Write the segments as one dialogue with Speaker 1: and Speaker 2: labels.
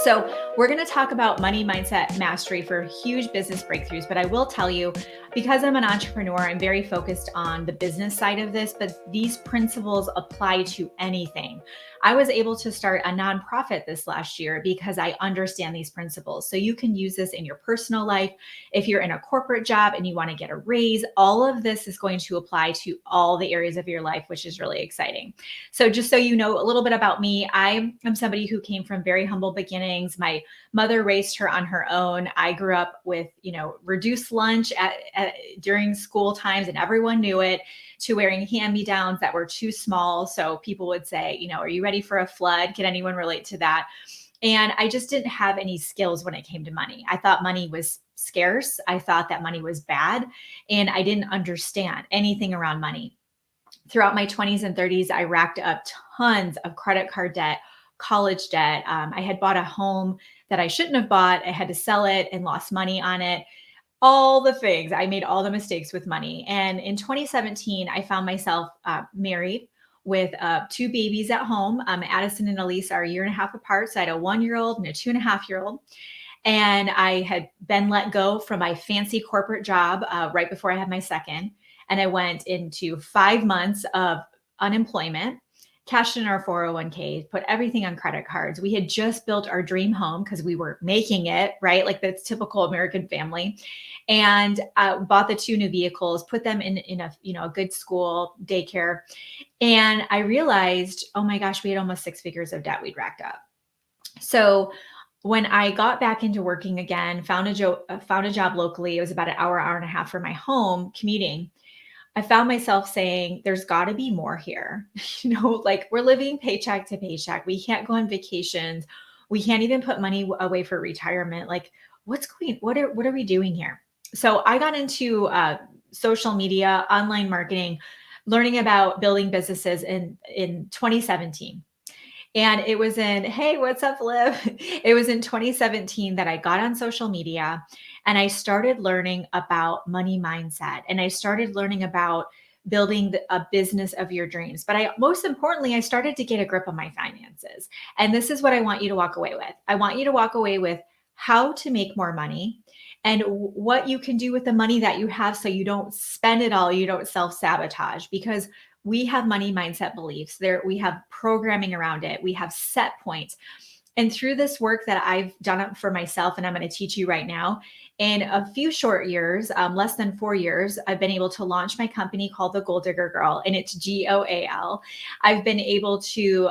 Speaker 1: So, we're going to talk about money mindset mastery for huge business breakthroughs. But I will tell you, because I'm an entrepreneur, I'm very focused on the business side of this, but these principles apply to anything. I was able to start a nonprofit this last year because I understand these principles. So, you can use this in your personal life. If you're in a corporate job and you want to get a raise, all of this is going to apply to all the areas of your life, which is really exciting. So just so you know a little bit about me, I am somebody who came from very humble beginnings. My mother raised her on her own. I grew up with, reduced lunch during school times, and everyone knew it, to wearing hand-me-downs that were too small. So people would say, are you ready for a flood? Can anyone relate to that? And I just didn't have any skills when it came to money. I thought money was scarce. I thought that money was bad. And I didn't understand anything around money. Throughout my 20s and 30s, I racked up tons of credit card debt, college debt. I had bought a home that I shouldn't have bought. I had to sell it and lost money on it. All the things. I made all the mistakes with money. And in 2017, I found myself married with two babies at home. Addison and Elise are a year and a half apart. So I had a 1-year-old and a 2.5-year-old. And I had been let go from my fancy corporate job right before I had my second. And I went into 5 months of unemployment, cashed in our 401k, put everything on credit cards. We had just built our dream home because we were making it, right? Like that's typical American family. And bought the 2 new vehicles, put them in a good school, daycare. And I realized, oh my gosh, we had almost 6 figures of debt we'd racked up. So when I got back into working again, found a job locally. It was about an hour and a half from my home commuting. I found myself saying, there's got to be more here. Like we're living paycheck to paycheck. We can't go on vacations. We can't even put money away for retirement. Like what are we doing here? So I got into social media, online marketing, learning about building businesses in 2017. And it was hey, what's up, Liv? It was in 2017 that I got on social media and I started learning about money mindset. And I started learning about building a business of your dreams. But most importantly, I started to get a grip on my finances. And this is what I want you to walk away with. I want you to walk away with how to make more money and what you can do with the money that you have so you don't spend it all, you don't self-sabotage, because we have money mindset beliefs there. We have programming around it. We have set points. And through this work that I've done for myself, and I'm going to teach you right now, in a few short years, less than 4 years, I've been able to launch my company called The Goal Digger Girl, and it's GOAL. I've been able to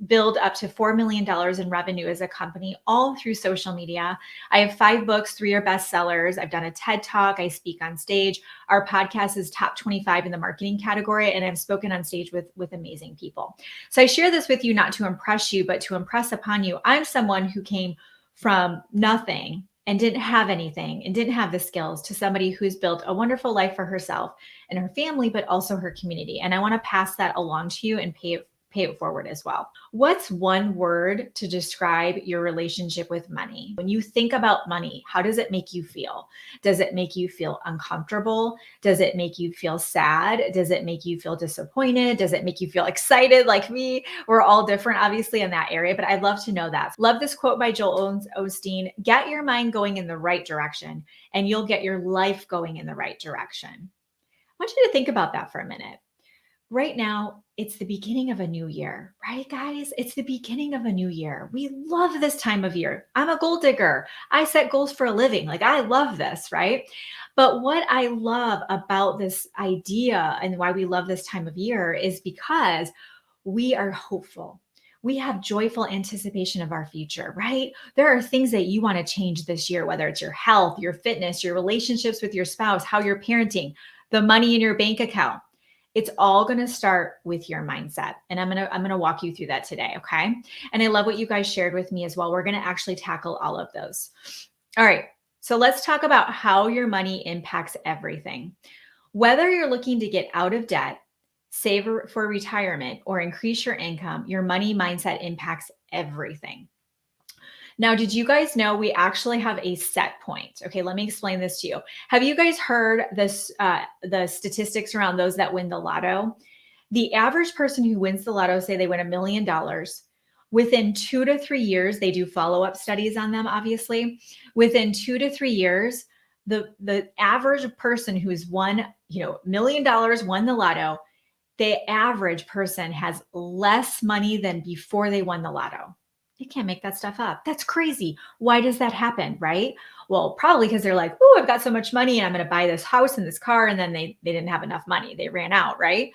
Speaker 1: build up to $4 million in revenue as a company, all through social media. I have 5 books, 3 are bestsellers. I've done a TED Talk. I speak on stage. Our podcast is top 25 in the marketing category, and I've spoken on stage with amazing people. So I share this with you not to impress you, but to impress upon you. I'm someone who came from nothing and didn't have anything and didn't have the skills to somebody who's built a wonderful life for herself and her family, but also her community. And I want to pass that along to you and pay it forward as well. What's one word to describe your relationship with money? When you think about money, how does it make you feel? Does it make you feel uncomfortable? Does it make you feel sad? Does it make you feel disappointed? Does it make you feel excited like me? We're all different, obviously, in that area, but I'd love to know that. Love this quote by Joel Osteen: get your mind going in the right direction, and you'll get your life going in the right direction. I want you to think about that for a minute. Right now, it's the beginning of a new year, right, guys? It's the beginning of a new year. We love this time of year. I'm a goal digger. I set goals for a living. Like, I love this, right? But what I love about this idea and why we love this time of year is because we are hopeful. We have joyful anticipation of our future, right? There are things that you want to change this year, whether it's your health, your fitness, your relationships with your spouse, how you're parenting, the money in your bank account. It's all going to start with your mindset. And I'm going to walk you through that today. Okay. And I love what you guys shared with me as well. We're going to actually tackle all of those. All right. So let's talk about how your money impacts everything. Whether you're looking to get out of debt, save for retirement, or increase your income, your money mindset impacts everything. Now, did you guys know we actually have a set point? Okay, let me explain this to you. Have you guys heard this, the statistics around those that win the lotto? The average person who wins the lotto, say they win $1 million, within 2 to 3 years, they do follow-up studies on them, obviously. Within 2 to 3 years, the average person who's won, $1 million, won the lotto, the average person has less money than before they won the lotto. They can't make that stuff up. That's crazy. Why does that happen, right? Well, probably because they're like, oh, I've got so much money and I'm going to buy this house and this car. And then they didn't have enough money. They ran out, right?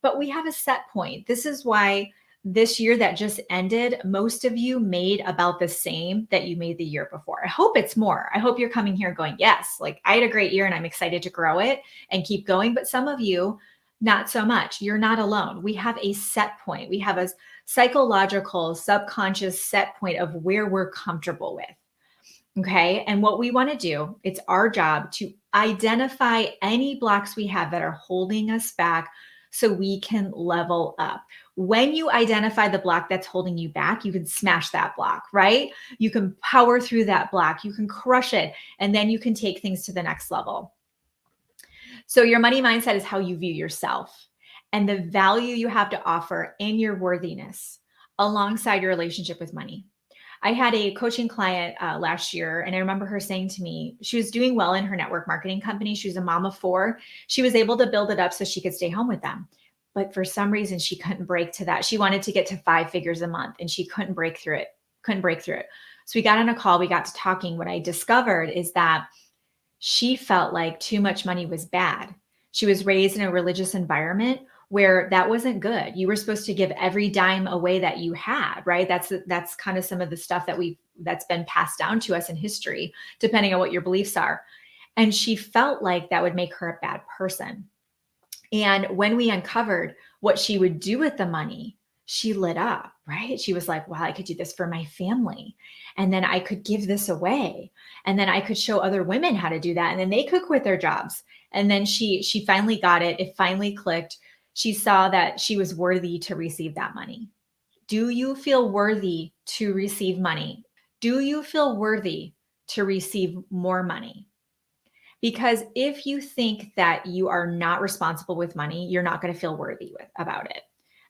Speaker 1: But we have a set point. This is why this year that just ended, most of you made about the same that you made the year before. I hope it's more. I hope you're coming here going, yes, like I had a great year and I'm excited to grow it and keep going. But some of you, not so much. You're not alone. We have a set point. We have a psychological, subconscious set point of where we're comfortable with. Okay. And what we want to do, it's our job to identify any blocks we have that are holding us back so we can level up. When you identify the block that's holding you back, you can smash that block, right? You can power through that block, you can crush it, and then you can take things to the next level. So, your money mindset is how you view yourself and the value you have to offer and your worthiness alongside your relationship with money. I had a coaching client last year, and I remember her saying to me, she was doing well in her network marketing company. She was a mom of four. She was able to build it up so she could stay home with them. But for some reason, she couldn't break to that. She wanted to get to 5 figures a month, and she couldn't break through it. Couldn't break through it. So we got on a call. We got to talking. What I discovered is that she felt like too much money was bad. She was raised in a religious environment where that wasn't good. You were supposed to give every dime away that you had, right? That's kind of some of the stuff that's been passed down to us in history, depending on what your beliefs are. And she felt like that would make her a bad person. And when we uncovered what she would do with the money, she lit up, right? She was like, wow, I could do this for my family. And then I could give this away. And then I could show other women how to do that. And then they could quit their jobs. And then she finally got it. It finally clicked. She saw that she was worthy to receive that money. Do you feel worthy to receive money? Do you feel worthy to receive more money? Because if you think that you are not responsible with money, you're not going to feel worthy about it.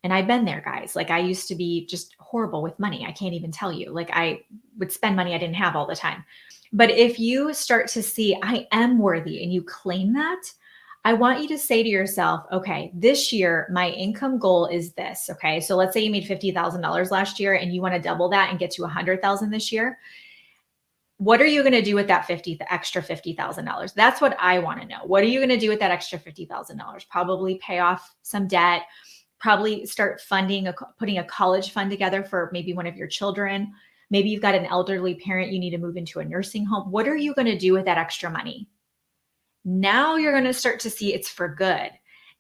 Speaker 1: And I've been there, guys. Like I used to be just horrible with money. I can't even tell you. Like I would spend money I didn't have all the time. But if you start to see I am worthy and you claim that, I want you to say to yourself, okay, this year, my income goal is this. Okay. So let's say you made $50,000 last year and you want to double that and get to 100,000 this year. What are you going to do with that the extra $50,000? That's what I want to know. What are you going to do with that extra $50,000? Probably pay off some debt, probably start putting a college fund together for maybe one of your children. Maybe you've got an elderly parent, you need to move into a nursing home. What are you going to do with that extra money? Now you're going to start to see it's for good.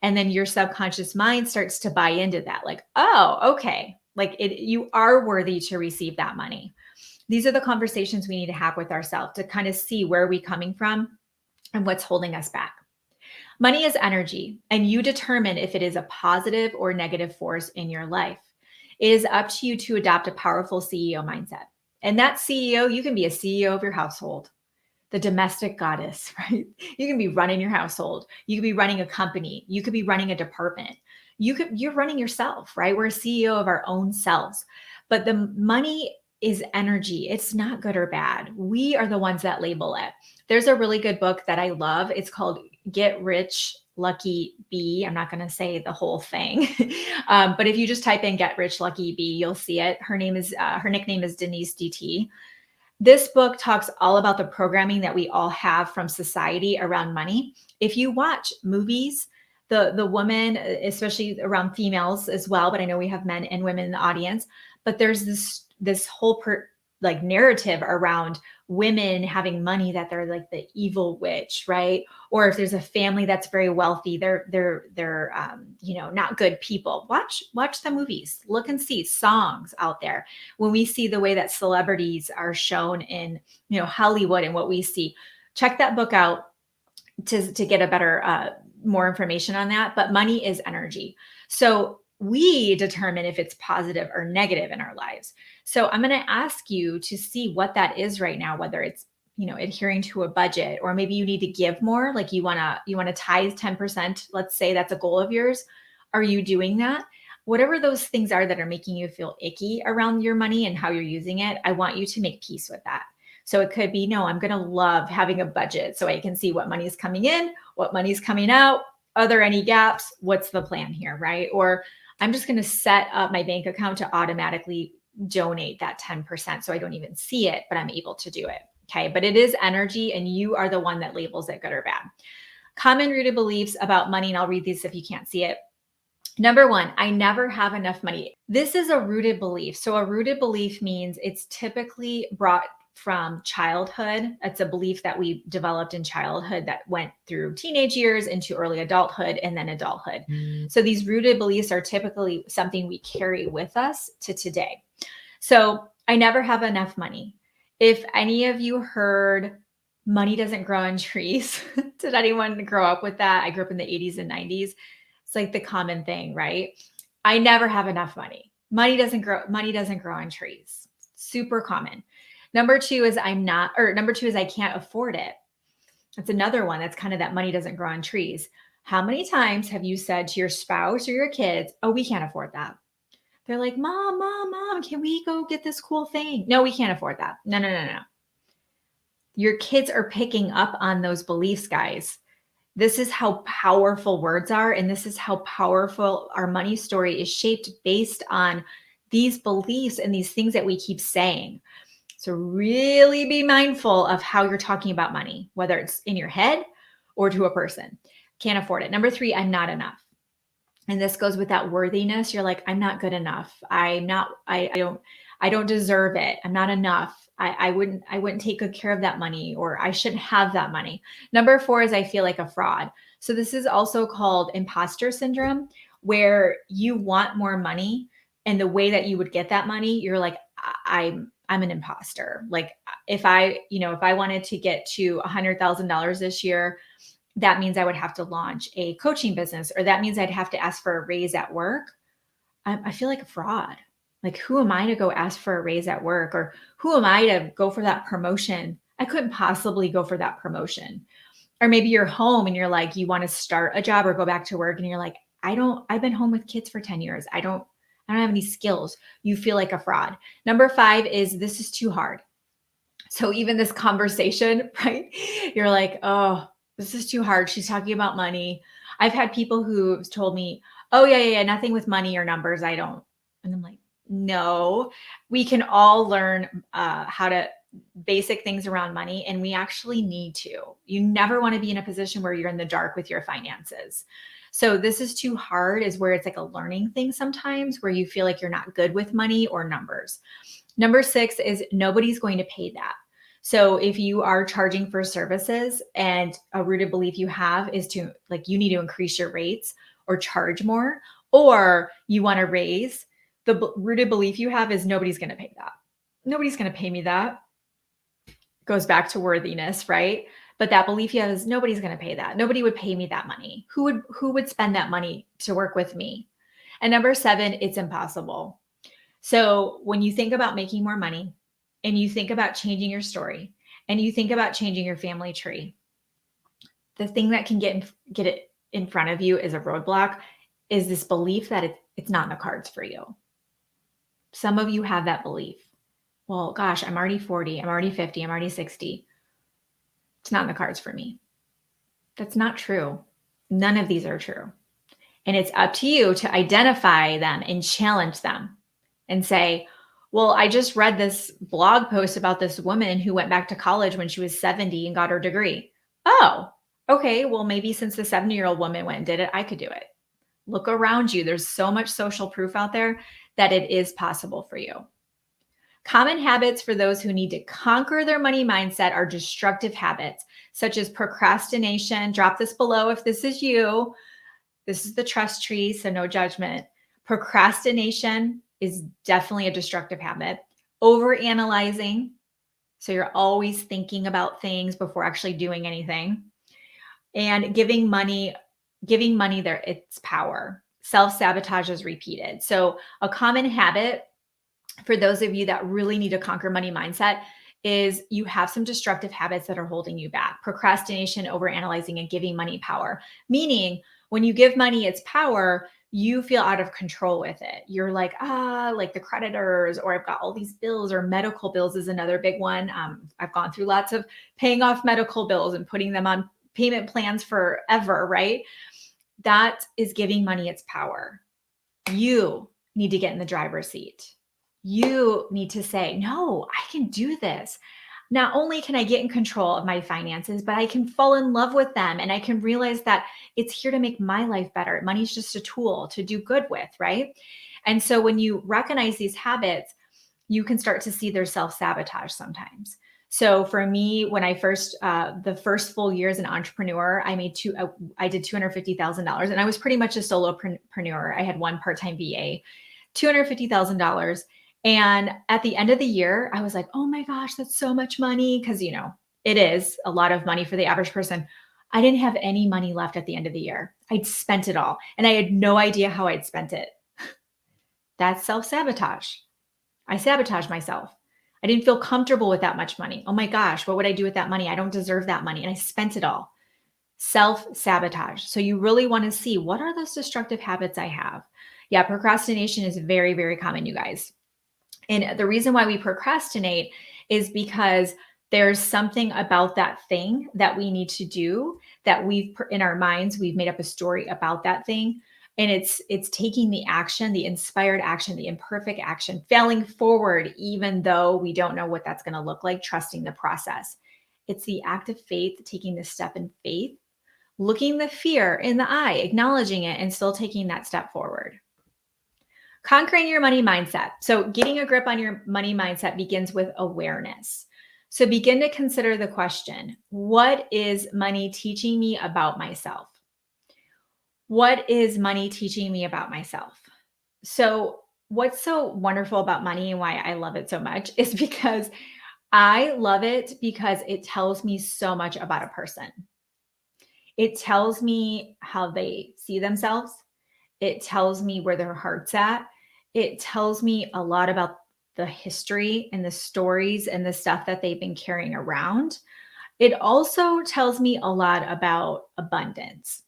Speaker 1: And then your subconscious mind starts to buy into that. Like, oh, okay. Like you are worthy to receive that money. These are the conversations we need to have with ourselves to kind of see where are we coming from and what's holding us back. Money is energy, and you determine if it is a positive or negative force in your life. It is up to you to adopt a powerful CEO mindset. And that CEO, you can be a CEO of your household, the domestic goddess, right? You can be running your household. You could be running a company. You could be running a department. You're running yourself, right? We're a CEO of our own selves. But the money is energy. It's not good or bad. We are the ones that label it. There's a really good book that I love. It's called Get Rich Lucky Bee. I'm not going to say the whole thing, but if you just type in Get Rich Lucky Bee, you'll see it. Her nickname is Denise DT. This book talks all about the programming that we all have from society around money. If you watch movies, the woman, especially around females as well, but I know we have men and women in the audience, but there's this whole narrative around women having money that they're like the evil witch, right? Or if there's a family that's very wealthy, they're not good people. Watch the movies, look and see songs out there. When we see the way that celebrities are shown in Hollywood and what we see, check that book out to get a better more information on that. But money is energy. So we determine if it's positive or negative in our lives. So I'm going to ask you to see what that is right now, whether it's, adhering to a budget, or maybe you need to give more, like you want to tithe 10%. Let's say that's a goal of yours. Are you doing that? Whatever those things are that are making you feel icky around your money and how you're using it, I want you to make peace with that. So it could be, no, I'm going to love having a budget so I can see what money is coming in, what money's coming out. Are there any gaps? What's the plan here, right? Or I'm just going to set up my bank account to automatically donate that 10% so I don't even see it, but I'm able to do it. Okay. But it is energy, and you are the one that labels it good or bad. Common rooted beliefs about money, and I'll read these if you can't see it. Number one, I never have enough money. This is a rooted belief. So a rooted belief means it's typically brought from childhood. It's a belief that we developed in childhood that went through teenage years into early adulthood and then adulthood. So these rooted beliefs are typically something we carry with us to today. So I never have enough money. If any of you heard money doesn't grow on trees, did anyone grow up with that? I grew up in the 80s and 90s. It's like the common thing, right? I never have enough money. Money doesn't grow on trees. Super common. Number two is I can't afford it. That's another one. That's kind of that money doesn't grow on trees. How many times have you said to your spouse or your kids, oh, we can't afford that? They're like, mom, can we go get this cool thing? No, we can't afford that. No. Your kids are picking up on those beliefs, guys. This is how powerful words are. And this is how powerful our money story is shaped based on these beliefs and these things that we keep saying. So really be mindful of how you're talking about money, whether it's in your head or to a person. Can't afford it. Number three, I'm not enough. And this goes with that worthiness. You're like, I'm not good enough. I don't deserve it. I'm not enough. I wouldn't take good care of that money, or I shouldn't have that money. Number four is I feel like a fraud. So this is also called imposter syndrome, where you want more money, and the way that you would get that money, you're like, I'm an imposter. Like if I wanted to get to $100,000 this year, that means I would have to launch a coaching business, or that means I'd have to ask for a raise at work. I feel like a fraud. Like, who am I to go ask for a raise at work? Or who am I to go for that promotion? I couldn't possibly go for that promotion. Or maybe you're home and you're like, you want to start a job or go back to work, and you're like, I've been home with kids for 10 years. I don't have any skills. You feel like a fraud. Number five is this is too hard. So even this conversation, right? You're like, oh, this is too hard. She's talking about money. I've had people who told me, oh yeah, nothing with money or numbers. I don't. And I'm like, no, we can all learn how to basic things around money. And we actually need to. You never want to be in a position where you're in the dark with your finances. So this is too hard is where it's like a learning thing sometimes, where you feel like you're not good with money or numbers. Number six is nobody's going to pay that. So if you are charging for services and a rooted belief you have is to like, you need to increase your rates or charge more, or you want to raise, the rooted belief you have is nobody's going to pay that. Nobody's going to pay me that. Goes back to worthiness, right? But that belief you have is nobody's going to pay that. Nobody would pay me that money. Who would spend that money to work with me? And number seven, it's impossible. So when you think about making more money, and you think about changing your story, and you think about changing your family tree, the thing that can get it in front of you is a roadblock, is this belief that it's not in the cards for you. Some of you have that belief. Well, gosh, I'm already 40, I'm already 50, I'm already 60. It's not in the cards for me. That's not true. None of these are true. And it's up to you to identify them and challenge them and say, well, I just read this blog post about this woman who went back to college when she was 70 and got her degree. Oh, okay. Well, maybe since the 70-year-old woman went and did it, I could do it. Look around you. There's so much social proof out there that it is possible for you. Common habits for those who need to conquer their money mindset are destructive habits, such as procrastination. Drop this below if this is you. This is the trust tree, so no judgment. Procrastination is definitely a destructive habit. Overanalyzing. So you're always thinking about things before actually doing anything. And giving money its power. self-sabotage is repeated. So a common habit for those of you that really need to conquer money mindset is you have some destructive habits that are holding you back. Procrastination, overanalyzing, and giving money power. Meaning, when you give money its power, you feel out of control with it. You're like, like the creditors, or I've got all these bills, or medical bills is another big one. I've gone through lots of paying off medical bills and putting them on payment plans forever, right? That is giving money its power. You need to get in the driver's seat. You need to say, no, I can do this. Not only can I get in control of my finances, but I can fall in love with them. And I can realize that it's here to make my life better. Money's just a tool to do good with, right? And so when you recognize these habits, you can start to see their self-sabotage sometimes. So for me, when I first, the first full year as an entrepreneur, I did $250,000, and I was pretty much a solopreneur. I had one part-time VA, $250,000. And at the end of the year, I was like, oh my gosh, that's so much money. Cause it is a lot of money for the average person. I didn't have any money left at the end of the year. I'd spent it all and I had no idea how I'd spent it. That's self-sabotage. I sabotaged myself. I didn't feel comfortable with that much money. Oh my gosh, what would I do with that money? I don't deserve that money. And I spent it all. Self-sabotage. So you really want to see, what are those destructive habits I have? Yeah, procrastination is very, very common, you guys. And the reason why we procrastinate is because there's something about that thing that we need to do that in our minds, we've made up a story about that thing. And it's taking the action, the inspired action, the imperfect action, failing forward, even though we don't know what that's going to look like, trusting the process. It's the act of faith, taking the step in faith, looking the fear in the eye, acknowledging it, and still taking that step forward. Conquering your money mindset. So getting a grip on your money mindset begins with awareness. So begin to consider the question, what is money teaching me about myself? What is money teaching me about myself? So what's so wonderful about money and why I love it so much is because I love it because it tells me so much about a person. It tells me how they see themselves. It tells me where their heart's at. It tells me a lot about the history and the stories and the stuff that they've been carrying around. It also tells me a lot about abundance.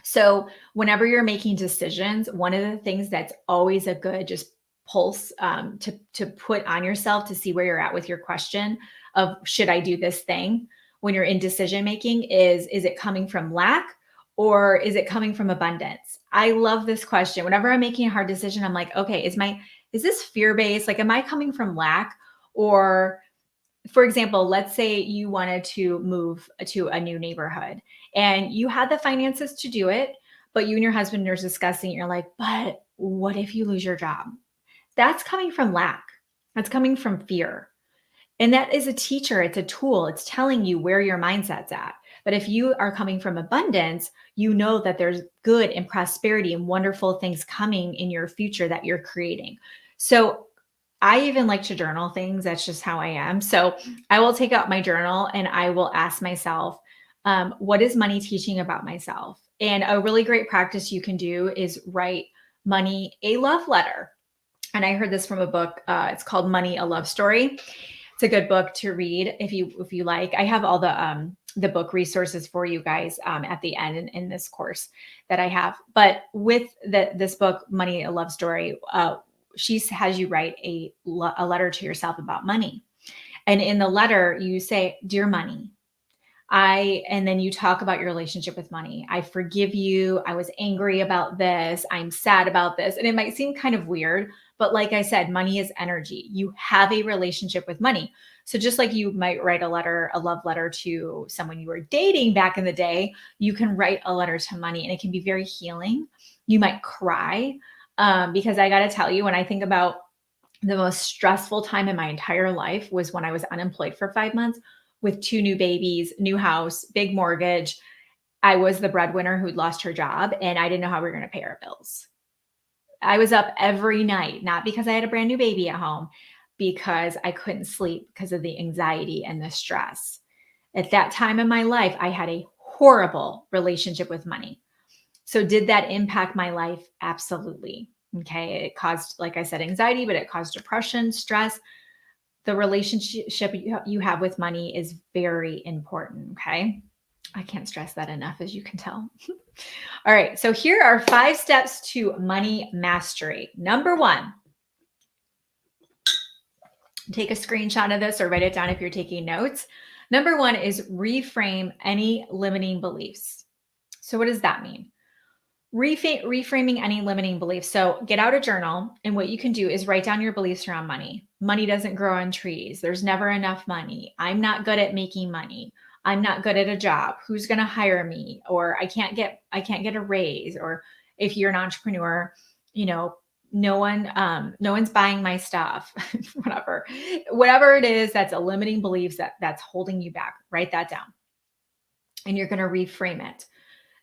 Speaker 1: So whenever you're making decisions, one of the things that's always a good just pulse to put on yourself to see where you're at with your question of, should I do this thing? When you're in decision making, is it coming from lack or is it coming from abundance? I love this question. Whenever I'm making a hard decision, I'm like, okay, is this fear-based? Like, am I coming from lack? Or for example, let's say you wanted to move to a new neighborhood and you had the finances to do it, but you and your husband are discussing, you're like, but what if you lose your job? That's coming from lack. That's coming from fear. And that is a teacher, it's a tool, it's telling you where your mindset's at. But if you are coming from abundance, you know that there's good and prosperity and wonderful things coming in your future that you're creating. So I even like to journal things. That's just how I am. So I will take out my journal and I will ask myself, what is money teaching about myself? And a really great practice you can do is write money a love letter. And I heard this from a book. It's called Money, a Love Story. It's a good book to read if you like. I have all the book resources for you guys at the end in this course that I have. But with this book, Money, a Love Story, she has you write a letter to yourself about money. And in the letter, you say, "Dear money, and then you talk about your relationship with money. I forgive you. I was angry about this. I'm sad about this." And it might seem kind of weird, but like I said, money is energy. You have a relationship with money. So just like you might write a love letter to someone you were dating back in the day, you can write a letter to money and it can be very healing. You might cry because I got to tell you, when I think about the most stressful time in my entire life was when I was unemployed for 5 months with 2 new babies, new house, big mortgage. I was the breadwinner who'd lost her job and I didn't know how we were going to pay our bills. I was up every night, not because I had a brand new baby at home, because I couldn't sleep because of the anxiety and the stress. At that time in my life, I had a horrible relationship with money. So did that impact my life? Absolutely. Okay. It caused, like I said, anxiety, but it caused depression, stress. The relationship you have with money is very important. Okay. I can't stress that enough, as you can tell. All right. So here are 5 steps to money mastery. Number 1, take a screenshot of this or write it down if you're taking notes. Number 1 is reframe any limiting beliefs. So what does that mean? Reframing any limiting beliefs. So get out a journal, and what you can do is write down your beliefs around money. Money doesn't grow on trees. There's never enough money. I'm not good at making money. I'm not good at a job. Who's going to hire me? Or I can't get a raise. Or if you're an entrepreneur, no one's buying my stuff. Whatever it is that's a limiting beliefs that's holding you back. Write that down, and you're going to reframe it.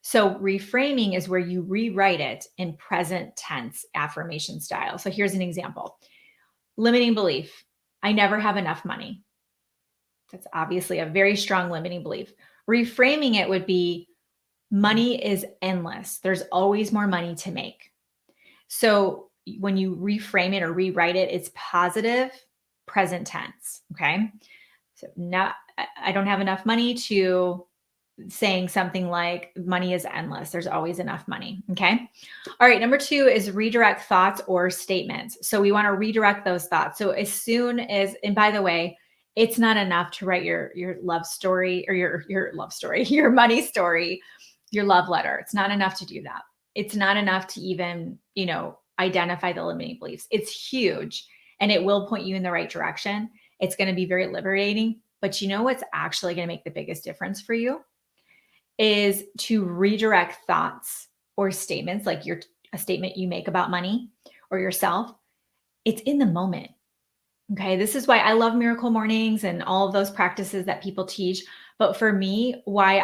Speaker 1: So reframing is where you rewrite it in present tense affirmation style. So here's an example. Limiting belief. I never have enough money. That's obviously a very strong limiting belief. Reframing it would be money is endless. There's always more money to make. So when you reframe it or rewrite it, it's positive present tense. Okay. So now I don't have enough money to saying something like money is endless. There's always enough money. Okay. All right. Number 2 is redirect thoughts or statements. So we want to redirect those thoughts. So as soon as, and by the way, it's not enough to write your love story or your love story, your money story, your love letter. It's not enough to do that. It's not enough to even, identify the limiting beliefs. It's huge, and it will point you in the right direction. It's going to be very liberating, but you know what's actually going to make the biggest difference for you is to redirect thoughts or statements, like a statement you make about money or yourself. It's in the moment. Okay. This is why I love miracle mornings and all of those practices that people teach. But for me, why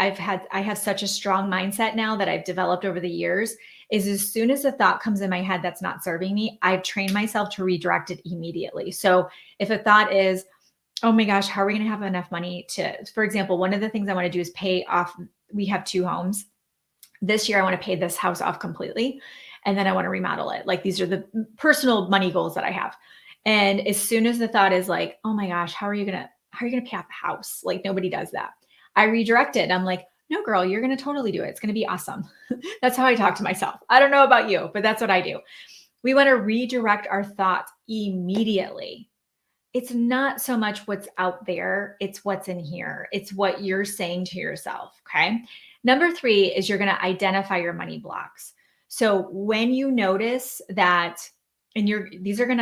Speaker 1: I have such a strong mindset now that I've developed over the years is as soon as a thought comes in my head that's not serving me, I've trained myself to redirect it immediately. So if a thought is, oh my gosh, how are we going to have enough money to, for example, one of the things I want to do is pay off. We have 2 homes. This year, I want to pay this house off completely. And then I want to remodel it. Like these are the personal money goals that I have. And as soon as the thought is like, oh my gosh, how are you going to pay off the house? Like nobody does that. I redirect it. I'm like, no, girl, you're going to totally do it. It's going to be awesome. That's how I talk to myself. I don't know about you, but that's what I do. We want to redirect our thoughts immediately. It's not so much what's out there, it's what's in here. It's what you're saying to yourself. Okay. Number 3 is you're going to identify your money blocks. So when you notice that, and you're going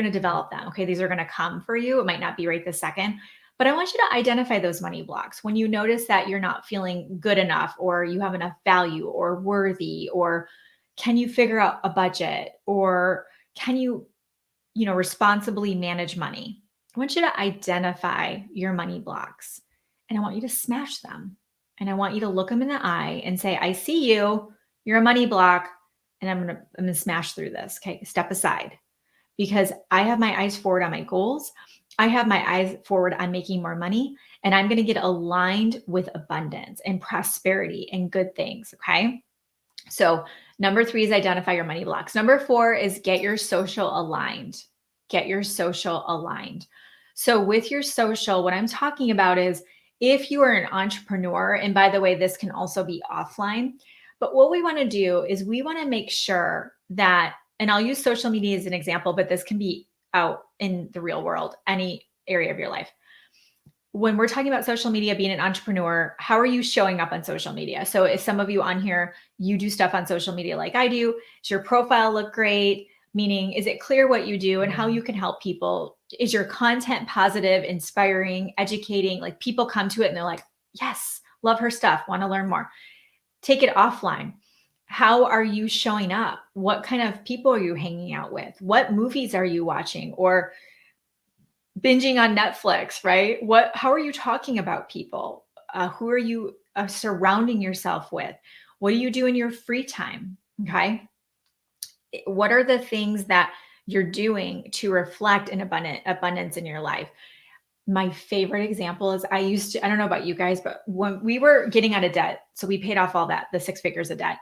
Speaker 1: to develop them. Okay. These are going to come for you. It might not be right this second, but I want you to identify those money blocks. When you notice that you're not feeling good enough, or you have enough value or worthy, or can you figure out a budget, or can you responsibly manage money. I want you to identify your money blocks, and I want you to smash them. And I want you to look them in the eye and say, I see you, you're a money block, and I'm going to smash through this. Okay. Step aside, because I have my eyes forward on my goals. I have my eyes forward on making more money, and I'm going to get aligned with abundance and prosperity and good things. Okay. So number 3 is identify your money blocks. Number 4 is get your social aligned. Get your social aligned. So with your social, what I'm talking about is if you are an entrepreneur, and by the way, this can also be offline, but what we want to do is we want to make sure that, and I'll use social media as an example, but this can be out in the real world, any area of your life. When we're talking about social media, being an entrepreneur, how are you showing up on social media? So if some of you on here, you do stuff on social media like I do, does your profile look great? Meaning, is it clear what you do and how you can help people? Is your content positive, inspiring, educating? Like people come to it and they're like, yes, love her stuff, want to learn more. Take it offline. How are you showing up? What kind of people are you hanging out with? What movies are you watching? Or binging on Netflix, right? How are you talking about people? Who are you surrounding yourself with? What do you do in your free time? Okay. What are the things that you're doing to reflect an abundance in your life? My favorite example is I don't know about you guys, but when we were getting out of debt, so we paid off all that, the 6 figures of debt.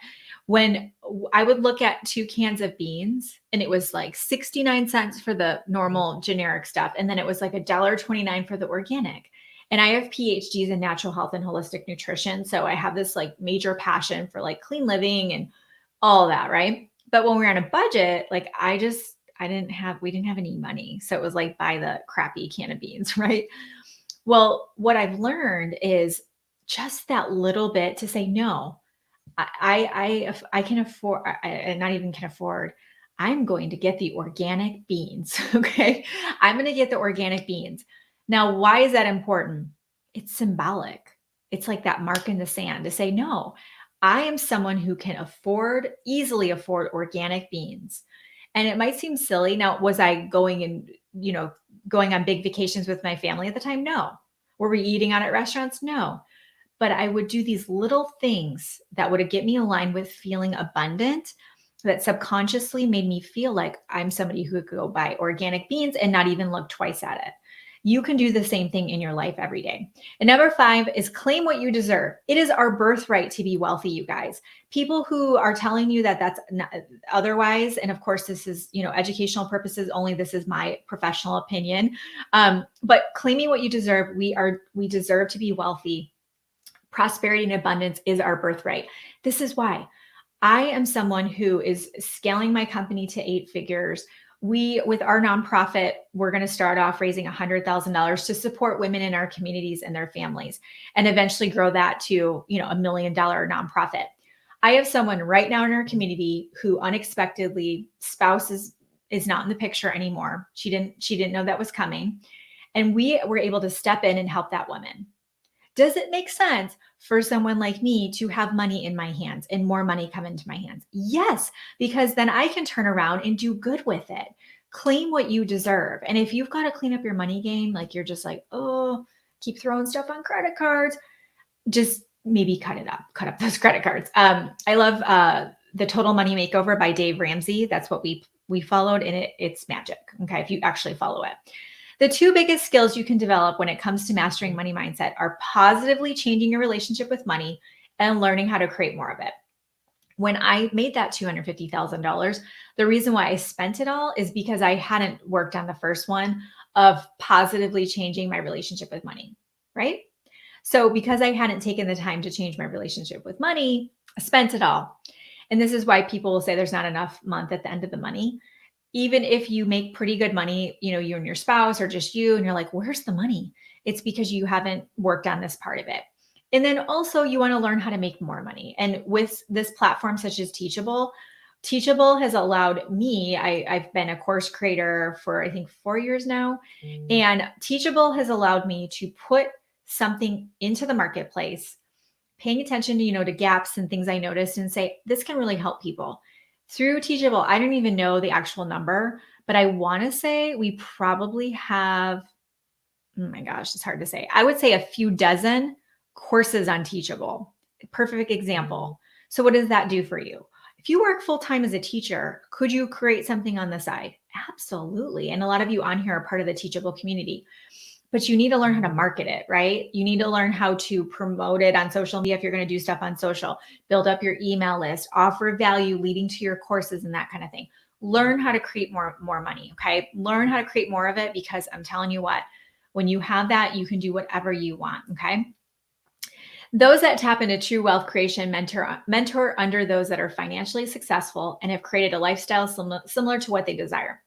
Speaker 1: When I would look at 2 cans of beans and it was like 69 cents for the normal generic stuff. And then it was like $1.29 for the organic. And I have PhDs in natural health and holistic nutrition. So I have this like major passion for like clean living and all that, right? But when we were on a budget, like we didn't have any money. So it was like buy the crappy can of beans, right? Well, what I've learned is just that little bit to say no. If I can afford, not even can afford. I'm going to get the organic beans. Okay, I'm going to get the organic beans. Now, why is that important? It's symbolic. It's like that mark in the sand to say no. I am someone who can easily afford organic beans. And it might seem silly. Now, was I going on big vacations with my family at the time? No. Were we eating out at restaurants? No. But I would do these little things that would get me aligned with feeling abundant, that subconsciously made me feel like I'm somebody who could go buy organic beans and not even look twice at it. You can do the same thing in your life every day. And number 5 is claim what you deserve. It is our birthright to be wealthy, you guys. People who are telling you that that's not, otherwise, and of course, this is, educational purposes only. This is my professional opinion. But claiming what you deserve, we deserve to be wealthy. Prosperity and abundance is our birthright. This is why I am someone who is scaling my company to 8 figures. With our nonprofit, we're going to start off raising $100,000 to support women in our communities and their families, and eventually grow that to, $1 million nonprofit. I have someone right now in our community who unexpectedly spouse is not in the picture anymore. She didn't know that was coming. And we were able to step in and help that woman. Does it make sense for someone like me to have money in my hands and more money come into my hands? Yes, because then I can turn around and do good with it. Claim what you deserve. And if you've got to clean up your money game, like you're just like, oh, keep throwing stuff on credit cards, just maybe cut up those credit cards. I love the Total Money Makeover by Dave Ramsey. That's what we followed, and it's magic. Okay, if you actually follow it. The 2 biggest skills you can develop when it comes to mastering money mindset are positively changing your relationship with money and learning how to create more of it. When I made that $250,000, the reason why I spent it all is because I hadn't worked on the first one of positively changing my relationship with money, right? So because I hadn't taken the time to change my relationship with money, I spent it all. And this is why people will say there's not enough month at the end of the money. Even if you make pretty good money, you and your spouse or just you, and you're like, where's the money? It's because you haven't worked on this part of it. And then also you want to learn how to make more money. And with this platform such as Teachable has allowed me, I've been a course creator for I think 4 years now. And Teachable has allowed me to put something into the marketplace, paying attention to gaps and things I noticed, and say, this can really help people. Through Teachable, I don't even know the actual number, but I want to say we probably have, oh my gosh, it's hard to say. I would say a few dozen courses on Teachable. Perfect example. So what does that do for you? If you work full-time as a teacher, could you create something on the side? Absolutely. And a lot of you on here are part of the Teachable community. But you need to learn how to market it, right? You need to learn how to promote it on social media if you're going to do stuff on social, build up your email list, offer value leading to your courses and that kind of thing. Learn how to create more money, okay? Learn how to create more of it, because I'm telling you what, when you have that, you can do whatever you want, okay? Those that tap into true wealth creation mentor under those that are financially successful and have created a lifestyle similar to what they desire.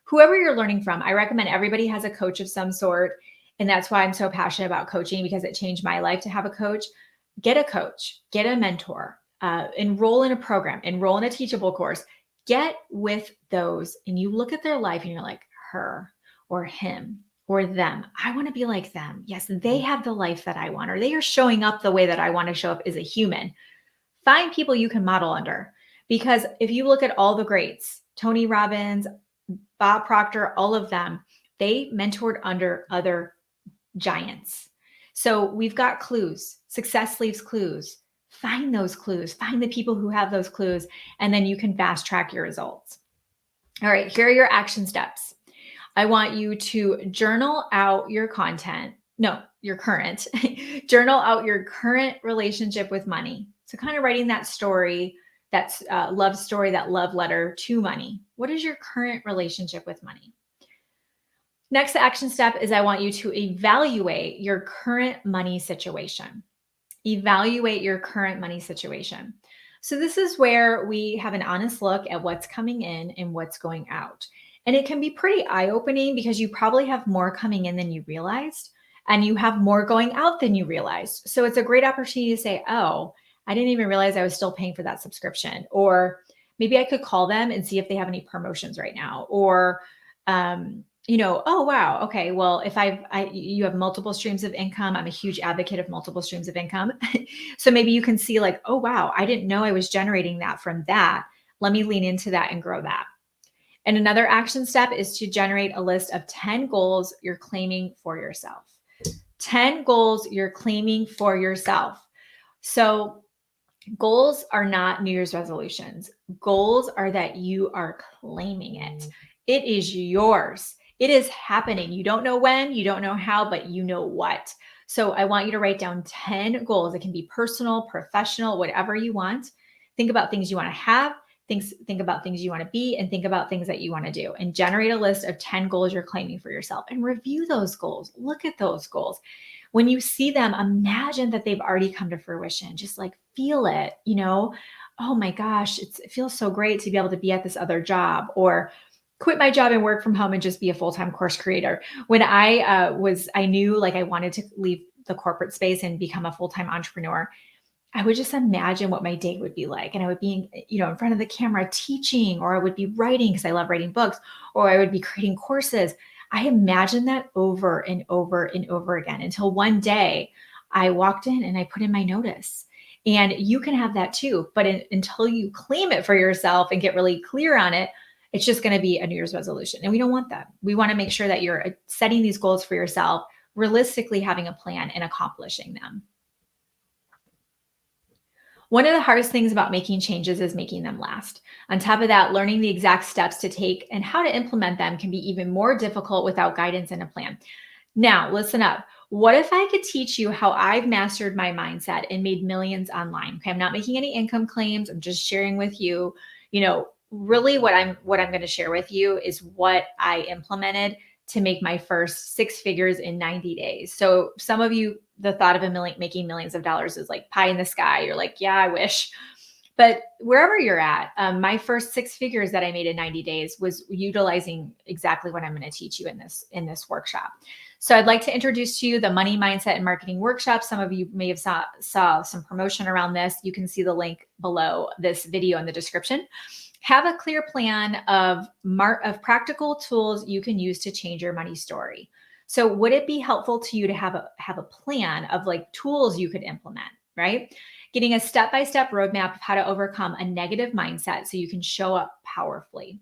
Speaker 1: Whoever you're learning from, I recommend everybody has a coach of some sort. And that's why I'm so passionate about coaching, because it changed my life to have a coach. Get a coach, get a mentor, enroll in a program, enroll in a Teachable course, get with those. And you look at their life and you're like, her or him or them. I want to be like them. Yes, they have the life that I want, or they are showing up the way that I want to show up as a human. Find people you can model under. Because if you look at all the greats, Tony Robbins, Bob Proctor, all of them, they mentored under other giants. So we've got clues. Success leaves clues. Find those clues. Find the people who have those clues, and then you can fast track your results. All right, here are your action steps. I want you to journal out your content. No, your current. Journal out your current relationship with money. So kind of writing that story, that's love story, that love letter to money. What is your current relationship with money? Next action step is I want you to evaluate your current money situation. Evaluate your current money situation. So, this is where we have an honest look at what's coming in and what's going out. And it can be pretty eye opening because you probably have more coming in than you realized, and you have more going out than you realized. So, it's a great opportunity to say, oh, I didn't even realize I was still paying for that subscription. Or maybe I could call them and see if they have any promotions right now. Or, oh wow, okay, well, if you have multiple streams of income, I'm a huge advocate of multiple streams of income. So maybe you can see like, oh wow, I didn't know I was generating that from that. Let me lean into that and grow that. And another action step is to generate a list of 10 goals you're claiming for yourself. 10 goals you're claiming for yourself. So goals are not New Year's resolutions. Goals are that you are claiming it. It is yours. It is happening. You don't know when, you don't know how, but you know what. So I want you to write down 10 goals. It can be personal, professional, whatever you want. Think about things you want to have, think about things you want to be, and think about things that you want to do. And generate a list of 10 goals you're claiming for yourself and review those goals. Look at those goals. When you see them, imagine that they've already come to fruition. Just like feel it, oh my gosh, it feels so great to be able to be at this other job, or quit my job and work from home and just be a full-time course creator. When I knew like I wanted to leave the corporate space and become a full-time entrepreneur, I would just imagine what my day would be like. And I would be, in front of the camera teaching, or I would be writing because I love writing books, or I would be creating courses. I imagined that over and over and over again until one day I walked in and I put in my notice. And you can have that too. But until you claim it for yourself and get really clear on it, it's just going to be a New Year's resolution. And we don't want that. We want to make sure that you're setting these goals for yourself, realistically having a plan and accomplishing them. One of the hardest things about making changes is making them last. On top of that, learning the exact steps to take and how to implement them can be even more difficult without guidance and a plan. Now, listen up. What if I could teach you how I've mastered my mindset and made millions online? Okay, I'm not making any income claims. I'm just sharing with you, really what I'm going to share with you is what I implemented to make my first six figures in 90 days. So some of you, the thought of making millions of dollars is like pie in the sky. You're like, yeah, I wish. But wherever you're at, my first six figures that I made in 90 days was utilizing exactly what I'm going to teach you in this workshop. So I'd like to introduce to you the Money Mindset and Marketing Workshop. Some of you may have saw some promotion around this. You can see the link below this video in the description. Have a clear plan of practical tools you can use to change your money story. So would it be helpful to you to have a plan of like tools you could implement, right? Getting a step-by-step roadmap of how to overcome a negative mindset so you can show up powerfully.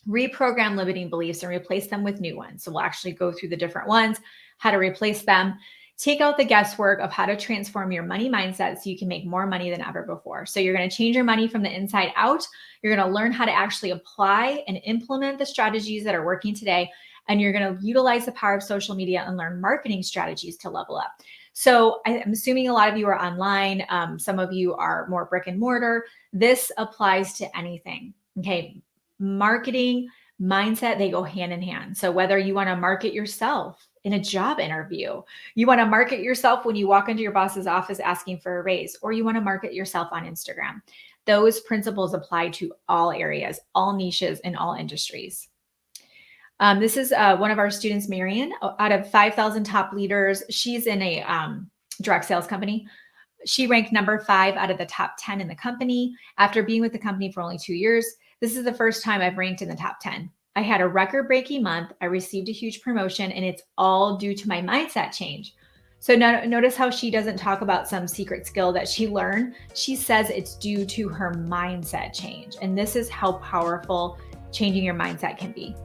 Speaker 1: Reprogram limiting beliefs and replace them with new ones. So we'll actually go through the different ones, how to replace them. Take out the guesswork of how to transform your money mindset so you can make more money than ever before. So you're going to change your money from the inside out. You're going to learn how to actually apply and implement the strategies that are working today. And you're going to utilize the power of social media and learn marketing strategies to level up. So I'm assuming a lot of you are online. Some of you are more brick and mortar. This applies to anything. Okay. Marketing, mindset, they go hand in hand. So whether you want to market yourself in a job interview, you want to market yourself when you walk into your boss's office asking for a raise, or you want to market yourself on Instagram, those principles apply to all areas, all niches, and all industries. This is one of our students, Marion, out of 5,000 top leaders. She's in a direct sales company. She ranked number 5 out of the top 10 in the company. After being with the company for only 2 years, this is the first time I've ranked in the top 10. I had a record-breaking month. I received a huge promotion, and it's all due to my mindset change. So notice how she doesn't talk about some secret skill that she learned. She says it's due to her mindset change. And this is how powerful changing your mindset can be.